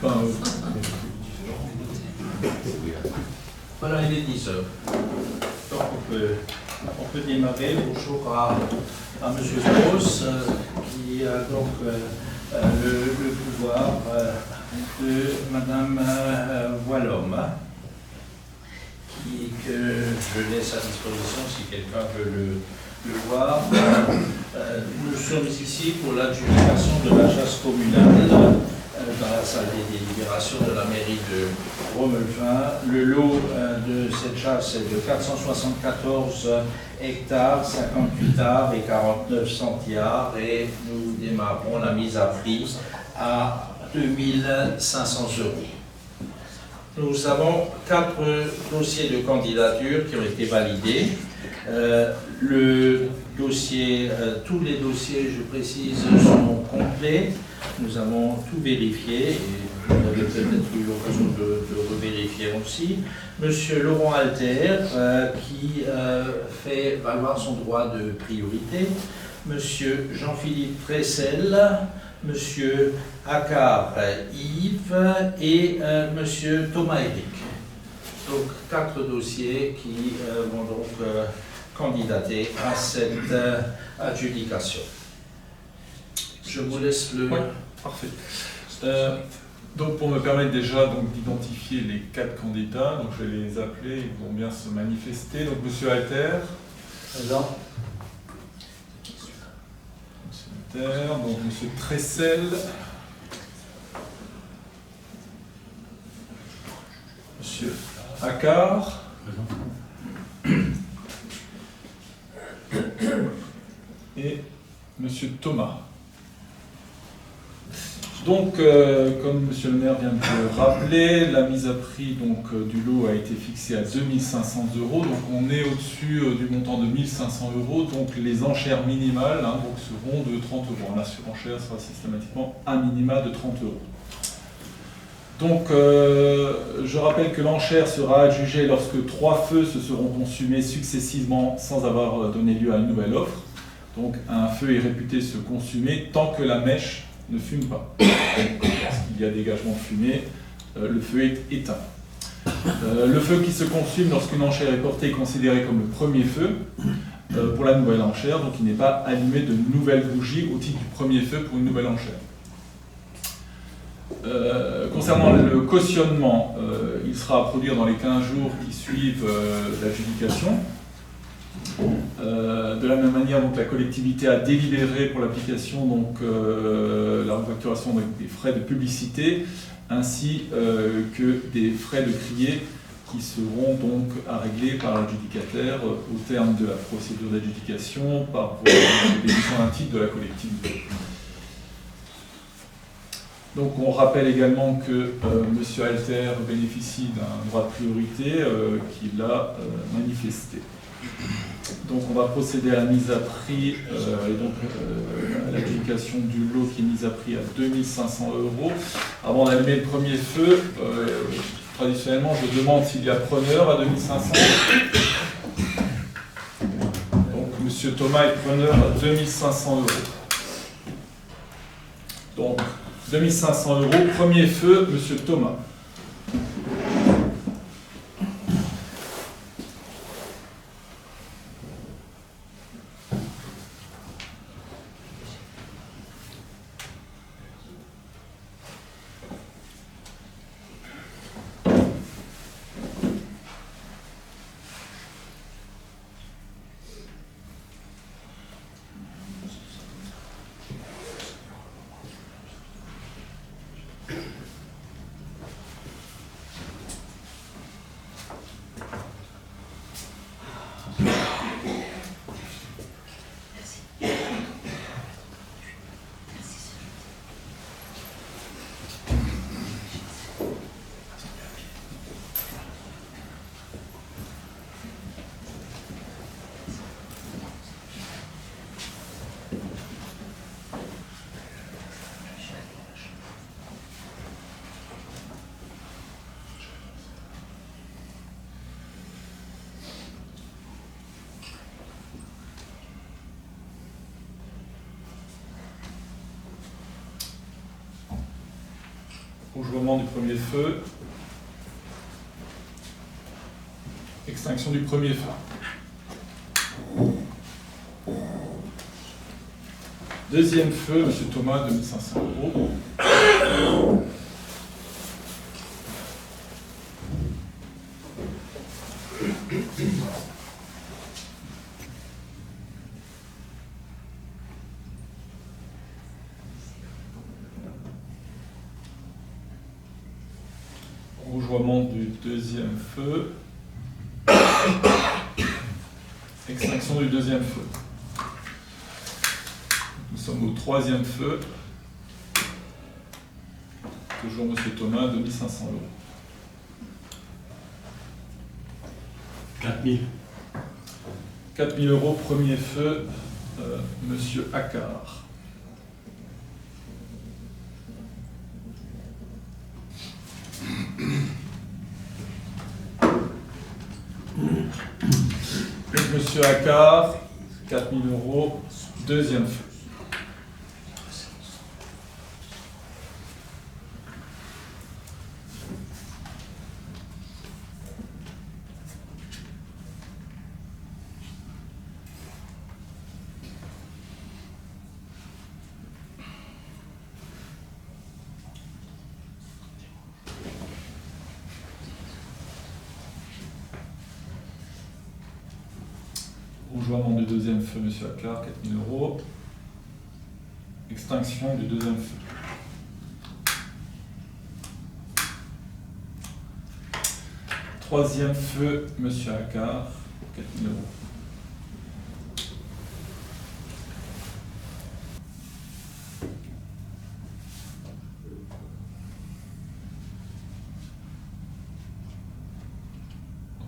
enfin, Voilà, il est 10 heures. Donc on peut démarrer. Bonjour à M. Gross, qui a donc le pouvoir de Mme Voilhomme, que je laisse à disposition si quelqu'un veut le voir. Nous sommes ici pour l'adjudication de la chasse communale dans la salle des délibérations de la mairie de Romelfin. Le lot de cette chasse est de 474 hectares, 58 arts et 49 centiares, et nous démarrons la mise à prix à 2500 €. Nous avons 4 dossiers de candidature qui ont été validés. Tous les dossiers, je précise, sont complets. Nous avons tout vérifié et vous avez peut-être eu l'occasion de revérifier aussi. Monsieur Laurent Alter, qui fait valoir son droit de priorité. Monsieur Jean-Philippe Tressel, Monsieur Accard Yves et Monsieur Thomas Eric. Donc 4 dossiers qui vont donc candidater à cette adjudication. Je vous laisse le... Oui, parfait. Donc pour me permettre déjà d'identifier les 4 candidats, donc je vais les appeler, ils vont bien se manifester. Donc Monsieur Alter. Présent. Monsieur Alter, donc Monsieur Tressel. Monsieur Accard. Et Monsieur Thomas. Donc, comme Monsieur le maire vient de le rappeler, la mise à prix du lot a été fixée à 2500 €. Donc, on est au-dessus du montant de 1500 €. Donc, les enchères minimales seront de 30 €. La surenchère sera systématiquement un minima de 30 €. Donc, je rappelle que l'enchère sera adjugée lorsque 3 feux se seront consumés successivement sans avoir donné lieu à une nouvelle offre. Donc, un feu est réputé se consumer tant que la mèche ne fume pas. Lorsqu'il y a dégagement de fumée, le feu est éteint. Le feu qui se consume lorsqu'une enchère est portée est considéré comme le premier feu pour la nouvelle enchère, donc il n'est pas allumé de nouvelles bougies au titre du premier feu pour une nouvelle enchère. Concernant le cautionnement, il sera à produire dans les 15 jours qui suivent l'adjudication. De la même manière, la collectivité a délibéré pour l'application la refacturation des frais de publicité ainsi que des frais de crier qui seront donc à régler par l'adjudicataire au terme de la procédure d'adjudication par voie d'émission d'un titre de la collectivité. Donc on rappelle également que M. Alter bénéficie d'un droit de priorité qu'il a manifesté. Donc on va procéder à la mise à prix et donc à l'application du lot qui est mise à prix à 2500 €. Avant d'allumer le premier feu, traditionnellement je demande s'il y a preneur à 2500 €. Donc M. Thomas est preneur à 2500 €. Donc 2500 €, premier feu, M. Thomas. Rougeoiement du premier feu. Extinction du premier feu. Deuxième feu, M. Thomas, 2500 €. Rougeoiement du deuxième feu. Extinction du deuxième feu. Nous sommes au troisième feu. Toujours M. Thomas, 2500 €. 4000. 4000 €, premier feu, Monsieur Accard. Monsieur Accard, 4000 €, deuxième feu. Rougeoiement du deuxième feu, M. Accard, 4000 €. Extinction du deuxième feu. Troisième feu, M. Accard, 4000 €.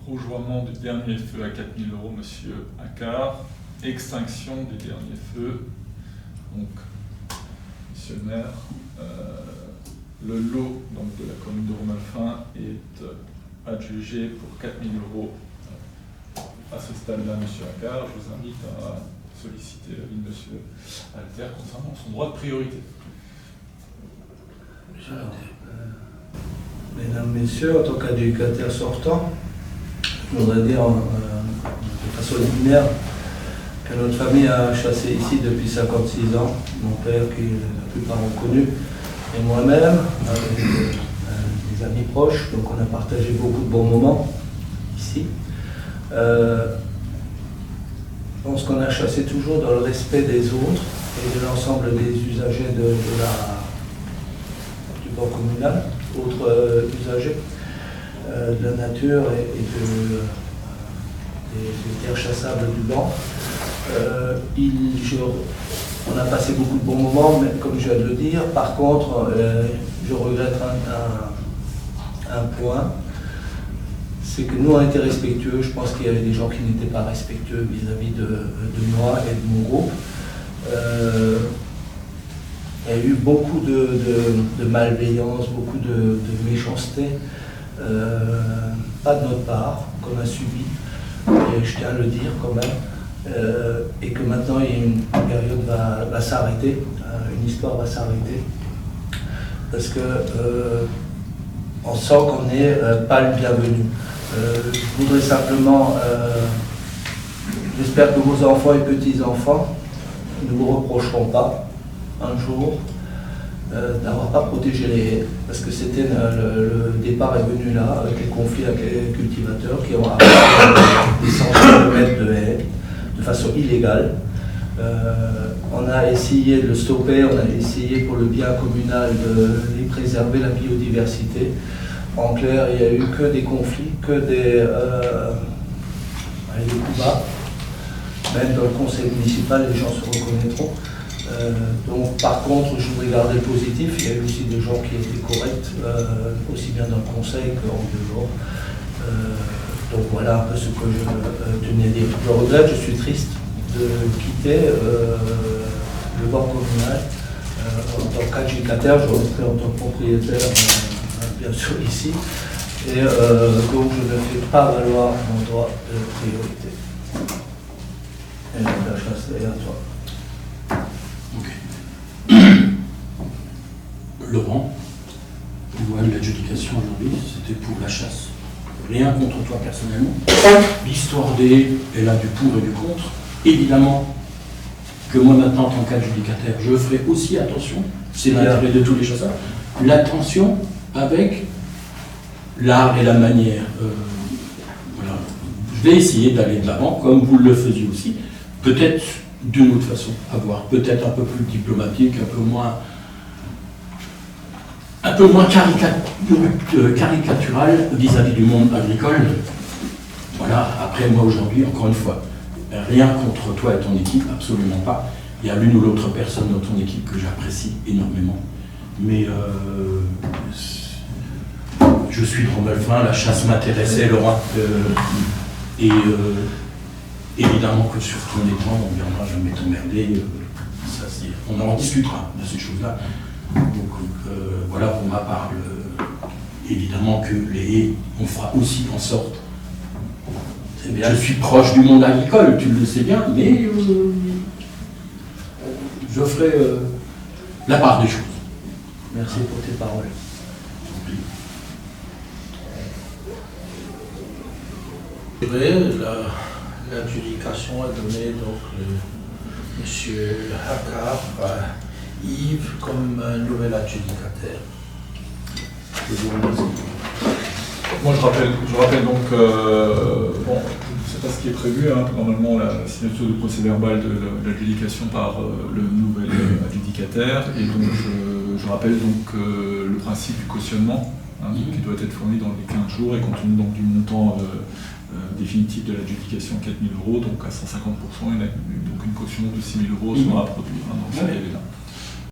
Rougeoiement du dernier feu à 4000 €, M. Accard. Extinction du dernier feu. Donc, M. le maire, le lot donc, de la commune de Romalfin est adjugé pour 4000 € à ce stade-là, M. Accard. Je vous invite à solliciter l'avis de M. Alter concernant son droit de priorité. Mesdames, Messieurs, en tant qu'éducateur sortant, je voudrais dire de façon liminaire que notre famille a chassé ici depuis 56 ans. Mon père, qui la plupart ont connu, et moi-même, avec des amis proches. Donc on a partagé beaucoup de bons moments ici. Je pense qu'on a chassé toujours dans le respect des autres et de l'ensemble des usagers du bord communal, autres usagers de la nature et des terres chassables du banc. On a passé beaucoup de bons moments, mais comme je viens de le dire. Par contre, je regrette un point, c'est que nous on était respectueux. Je pense qu'il y avait des gens qui n'étaient pas respectueux vis-à-vis de moi et de mon groupe. Il y a eu beaucoup de malveillance, beaucoup de méchanceté, pas de notre part, qu'on a subi, et je tiens à le dire quand même, et que maintenant une période va s'arrêter, une histoire va s'arrêter, parce que on sent qu'on n'est pas le bienvenu. Je voudrais simplement, j'espère que vos enfants et petits-enfants ne vous reprocheront pas un jour d'avoir pas protégé les haies, parce que c'était le départ est venu là, avec les conflits avec les cultivateurs qui ont arrêté des centaines de mètres de haies de façon illégale. On a essayé de le stopper, on a essayé pour le bien communal de les préserver, la biodiversité. En clair, il n'y a eu que des conflits, que des coups bas. Même dans le conseil municipal, les gens se reconnaîtront. Donc, par contre, je voudrais garder le positif. Il y a eu aussi des gens qui étaient corrects, aussi bien dans le conseil qu'en dehors. Donc voilà un peu ce que je tenais à dire. Je regrette, je suis triste de quitter le bord communal. En tant qu'adjudicataire, je resterai en tant que propriétaire, bien sûr, ici. Et donc, je ne fais pas valoir mon droit de priorité. Et donc, la chasse est à toi. Ok. Laurent, vous loi de l'adjudication aujourd'hui, c'était pour la chasse. Rien contre toi personnellement. L'histoire des, elle a du pour et du contre. Évidemment que moi maintenant, en tant qu'adjudicataire, je ferai aussi attention, c'est l'intérêt de tous les chasseurs, l'attention avec l'art et la manière. Voilà. Je vais essayer d'aller de l'avant, comme vous le faisiez aussi, peut-être d'une autre façon, à voir, peut-être un peu plus diplomatique, un peu moins caricatural vis-à-vis du monde agricole. Voilà, après moi aujourd'hui, encore une fois, rien contre toi et ton équipe, absolument pas. Il y a l'une ou l'autre personne dans ton équipe que j'apprécie énormément. Mais je suis de Romelfin, la chasse m'intéressait, Laurent. Évidemment que sur ton étang, on ne viendra jamais t'emmerder. On en discutera de ces choses-là. Donc voilà pour ma part. Évidemment que les haies, on fera aussi en sorte. Je suis proche du monde agricole, tu le sais bien, mais je ferai la part des choses. Merci pour tes paroles. L'adjudication a donné donc monsieur Hakar, Yves, comme nouvel adjudicataire. Je vous remercie. Moi, je rappelle donc, bon, c'est pas ce qui est prévu, hein, normalement la signature du procès verbal de l'adjudication par le nouvel adjudicataire, et donc je rappelle donc le principe du cautionnement, hein, qui doit être fourni dans les 15 jours, et compte tenu donc du montant définitif de l'adjudication 4 000 €, donc à 150%, donc une caution de 6 000 € sera à produire, hein, dans ce délai-là.